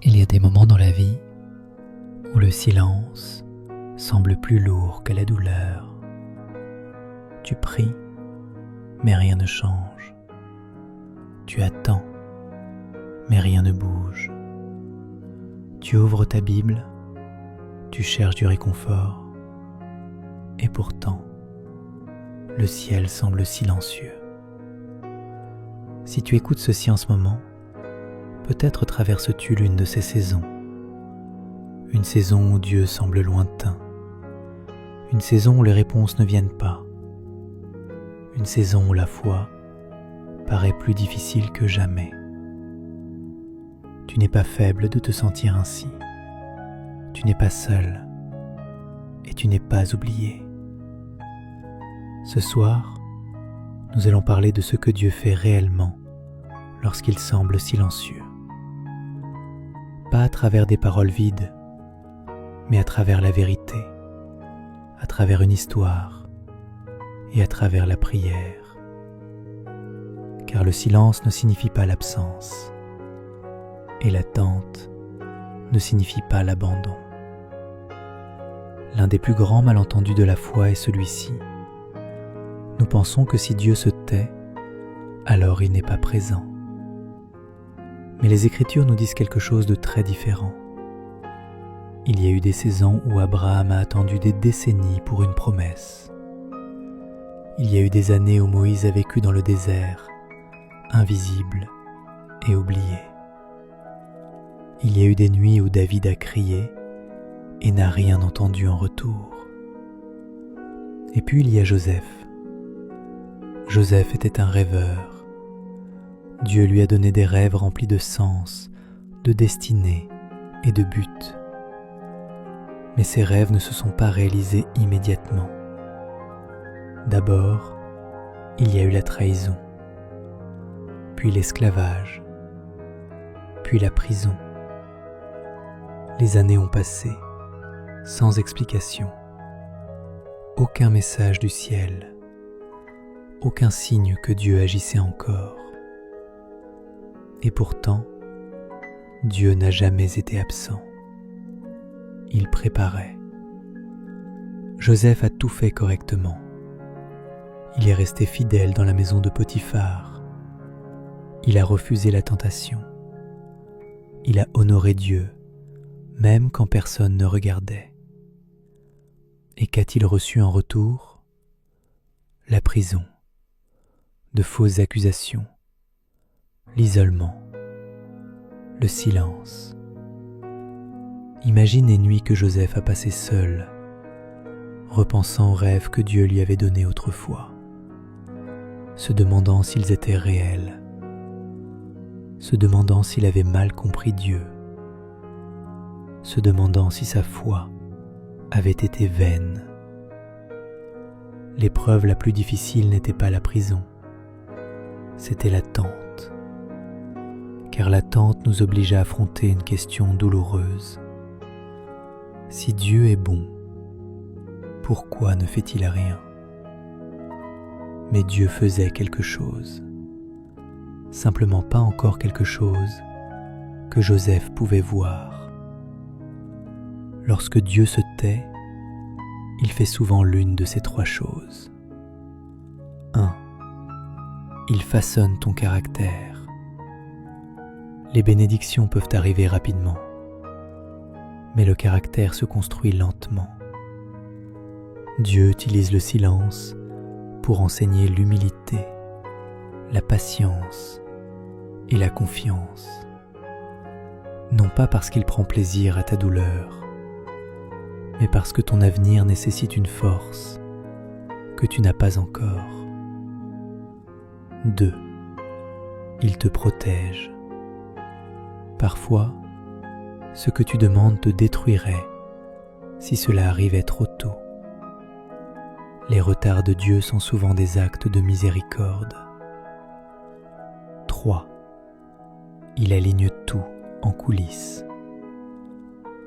Il y a des moments dans la vie où le silence semble plus lourd que la douleur. Tu pries, mais rien ne change. Tu attends, mais rien ne bouge. Tu ouvres ta Bible, tu cherches du réconfort, et pourtant, le ciel semble silencieux. Si tu écoutes ceci en ce moment, peut-être traverses-tu l'une de ces saisons. Une saison où Dieu semble lointain. Une saison où les réponses ne viennent pas. Une saison où la foi paraît plus difficile que jamais. Tu n'es pas faible de te sentir ainsi. Tu n'es pas seul et tu n'es pas oublié. Ce soir, nous allons parler de ce que Dieu fait réellement lorsqu'il semble silencieux. Pas à travers des paroles vides, mais à travers la vérité, à travers une histoire et à travers la prière. Car le silence ne signifie pas l'absence et l'attente ne signifie pas l'abandon. L'un des plus grands malentendus de la foi est celui-ci. Nous pensons que si Dieu se tait, alors il n'est pas présent. Mais les Écritures nous disent quelque chose de très différent. Il y a eu des saisons où Abraham a attendu des décennies pour une promesse. Il y a eu des années où Moïse a vécu dans le désert, invisible et oublié. Il y a eu des nuits où David a crié et n'a rien entendu en retour. Et puis il y a Joseph. Joseph était un rêveur. Dieu lui a donné des rêves remplis de sens, de destinée et de but. Mais ces rêves ne se sont pas réalisés immédiatement. D'abord, il y a eu la trahison, puis l'esclavage, puis la prison. Les années ont passé, sans explication. Aucun message du ciel, aucun signe que Dieu agissait encore. Et pourtant, Dieu n'a jamais été absent. Il préparait. Joseph a tout fait correctement. Il est resté fidèle dans la maison de Potiphar. Il a refusé la tentation. Il a honoré Dieu, même quand personne ne regardait. Et qu'a-t-il reçu en retour? La prison, de fausses accusations, l'isolement, le silence. Imagine les nuits que Joseph a passées seul, repensant aux rêves que Dieu lui avait donnés autrefois, se demandant s'ils étaient réels, se demandant s'il avait mal compris Dieu, se demandant si sa foi avait été vaine. L'épreuve la plus difficile n'était pas la prison, c'était l'attente. Car l'attente nous oblige à affronter une question douloureuse. Si Dieu est bon, pourquoi ne fait-il rien? Mais Dieu faisait quelque chose, simplement pas encore quelque chose que Joseph pouvait voir. Lorsque Dieu se tait, il fait souvent l'une de ces trois choses. 1. Il façonne ton caractère. Les bénédictions peuvent arriver rapidement, mais le caractère se construit lentement. Dieu utilise le silence pour enseigner l'humilité, la patience et la confiance. Non pas parce qu'il prend plaisir à ta douleur, mais parce que ton avenir nécessite une force que tu n'as pas encore. 2. Il te protège. Parfois, ce que tu demandes te détruirait si cela arrivait trop tôt. Les retards de Dieu sont souvent des actes de miséricorde. 3. Il aligne tout en coulisses.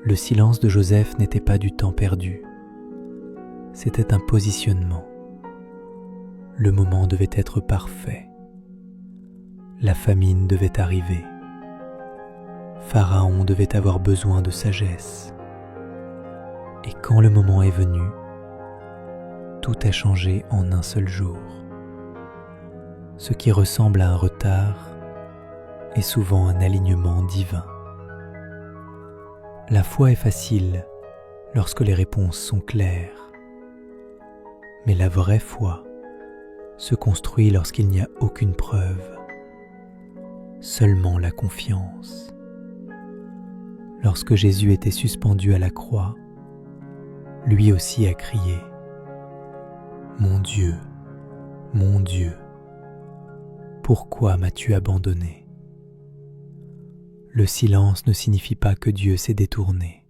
Le silence de Joseph n'était pas du temps perdu. C'était un positionnement. Le moment devait être parfait. La famine devait arriver. Pharaon devait avoir besoin de sagesse. Et quand le moment est venu, tout a changé en un seul jour. Ce qui ressemble à un retard est souvent un alignement divin. La foi est facile lorsque les réponses sont claires, mais la vraie foi se construit lorsqu'il n'y a aucune preuve, seulement la confiance. Lorsque Jésus était suspendu à la croix, lui aussi a crié « Mon Dieu, pourquoi m'as-tu abandonné ?» Le silence ne signifie pas que Dieu s'est détourné.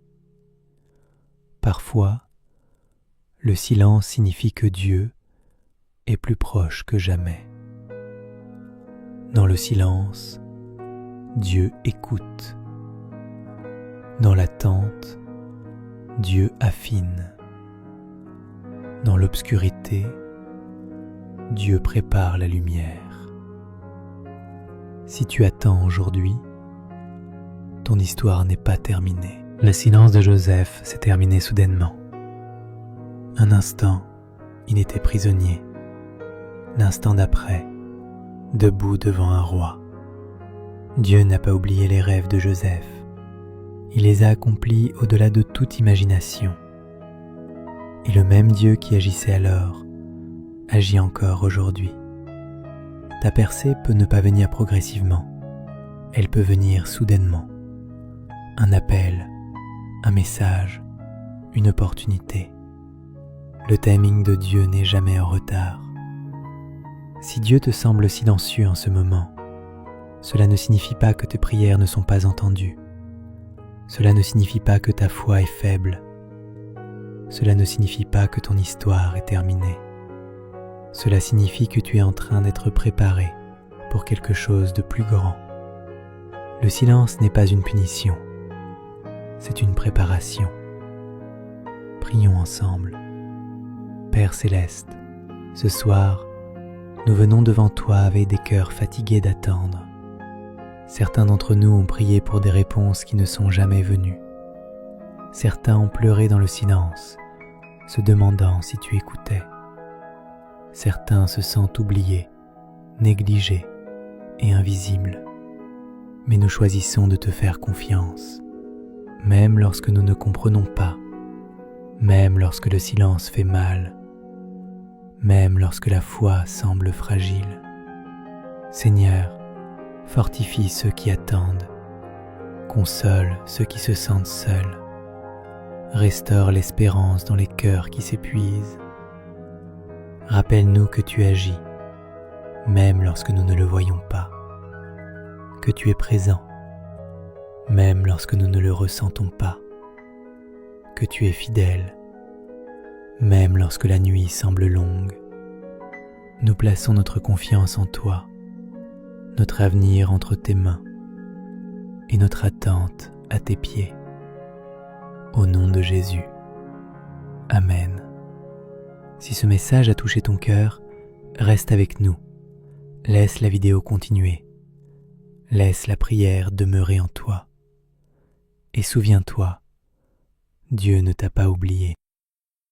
Parfois, le silence signifie que Dieu est plus proche que jamais. Dans le silence, Dieu écoute. Dans l'attente, Dieu affine. Dans l'obscurité, Dieu prépare la lumière. Si tu attends aujourd'hui, ton histoire n'est pas terminée. Le silence de Joseph s'est terminé soudainement. Un instant, il était prisonnier. L'instant d'après, debout devant un roi. Dieu n'a pas oublié les rêves de Joseph. Il les a accomplis au-delà de toute imagination. Et le même Dieu qui agissait alors, agit encore aujourd'hui. Ta percée peut ne pas venir progressivement. Elle peut venir soudainement. Un appel, un message, une opportunité. Le timing de Dieu n'est jamais en retard. Si Dieu te semble silencieux en ce moment, cela ne signifie pas que tes prières ne sont pas entendues. Cela ne signifie pas que ta foi est faible. Cela ne signifie pas que ton histoire est terminée. Cela signifie que tu es en train d'être préparé pour quelque chose de plus grand. Le silence n'est pas une punition, c'est une préparation. Prions ensemble. Père Céleste, ce soir, nous venons devant toi avec des cœurs fatigués d'attendre. Certains d'entre nous ont prié pour des réponses qui ne sont jamais venues. Certains ont pleuré dans le silence, se demandant si tu écoutais. Certains se sentent oubliés, négligés et invisibles. Mais nous choisissons de te faire confiance, même lorsque nous ne comprenons pas, même lorsque le silence fait mal, même lorsque la foi semble fragile. Seigneur, fortifie ceux qui attendent, console ceux qui se sentent seuls, restaure l'espérance dans les cœurs qui s'épuisent. Rappelle-nous que tu agis, même lorsque nous ne le voyons pas, que tu es présent, même lorsque nous ne le ressentons pas, que tu es fidèle, même lorsque la nuit semble longue. Nous plaçons notre confiance en toi, notre avenir entre tes mains et notre attente à tes pieds. Au nom de Jésus. Amen. Si ce message a touché ton cœur, reste avec nous. Laisse la vidéo continuer. Laisse la prière demeurer en toi. Et souviens-toi, Dieu ne t'a pas oublié.